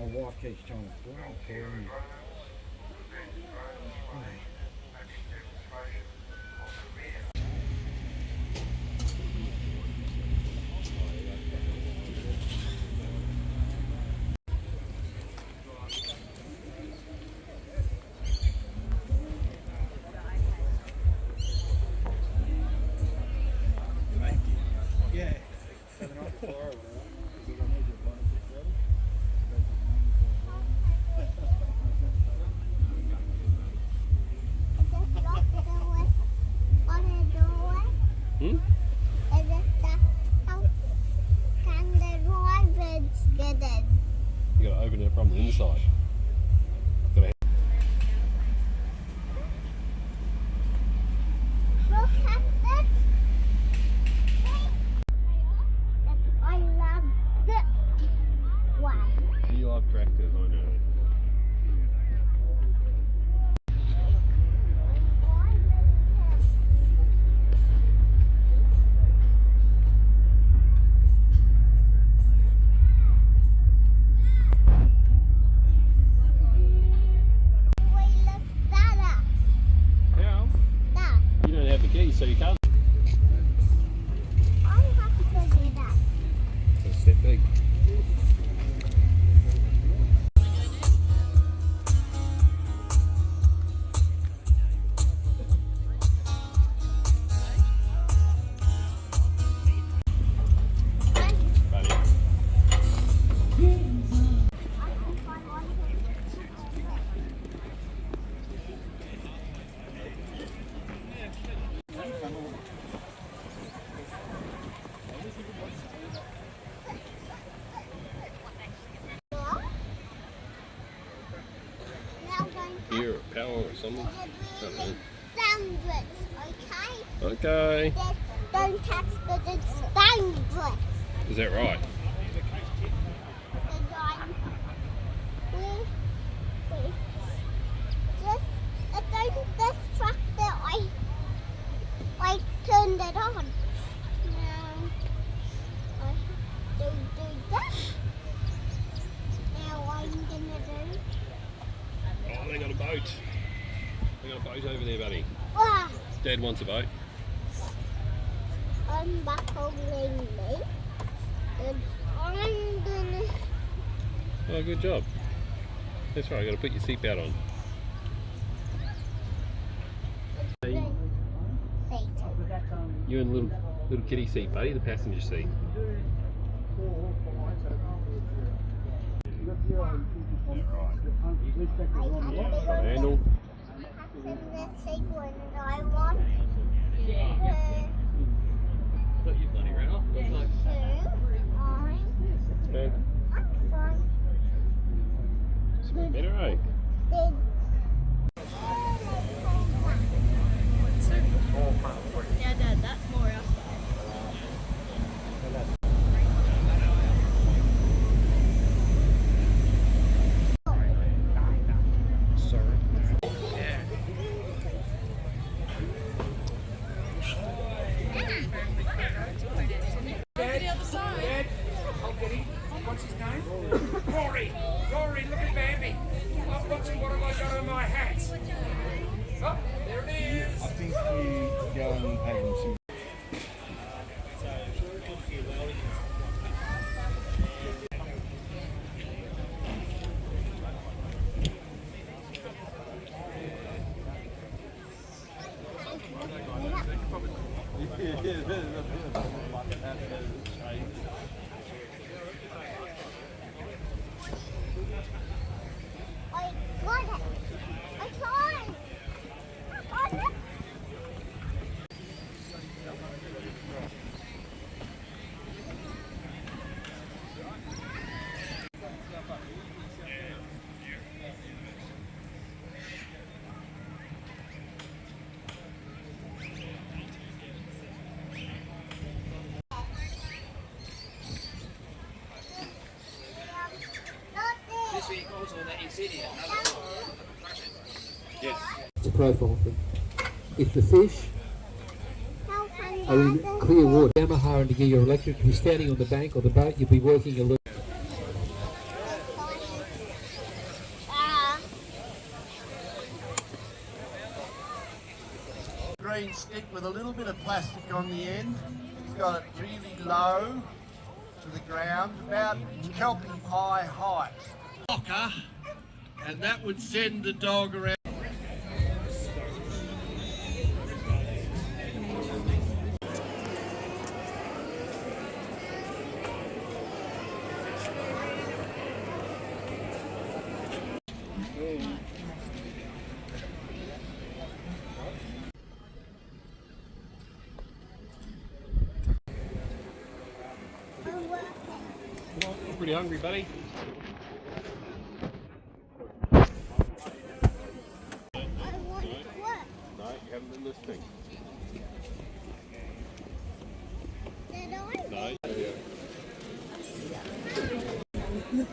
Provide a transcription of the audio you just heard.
My wife keeps trying to pull it for me. Yeah. Hmm? Can the drivers get in? You gotta open it from the inside. Gotta Look at this. I love this one. You love tractors, I know. How? You don't have the keys, so you can't. I have to do that. It's a step big. Here, power or something. Sandwich, okay? Okay. Don't touch the sandwich. Is that right? This tractor, I turned it on. Now I have to do that. Now I'm gonna do. Oh, they got a boat. They got a boat over there, buddy. Ah, Dad wants a boat. unbuckling me. And I'm gonna. Oh, good job. That's right, you got to put your seatbelt on. You're in the little kiddie seat, buddy, the passenger seat. Got a handle. Okay. Smell better, eh? Yeah, Dad, that's more us. Sorry. Dad, I'll get him. What's his name? Rory! Rory, look at Bambi. I'm watching what have I got on my hat. Oh, there it is. I think you go and pay him some. I got it. I tried. I got it. Yes. It's a profile thing. If the fish How can are in that clear water, Yamaha and to get your electric, you'll be standing on the bank or the boat, you'll be working a little. green stick with a little bit of plastic on the end. He's got it really low to the ground, about kelpie high height. And that would send the dog around. You're pretty hungry, buddy. I want what? No, you haven't been listening. Did I? No.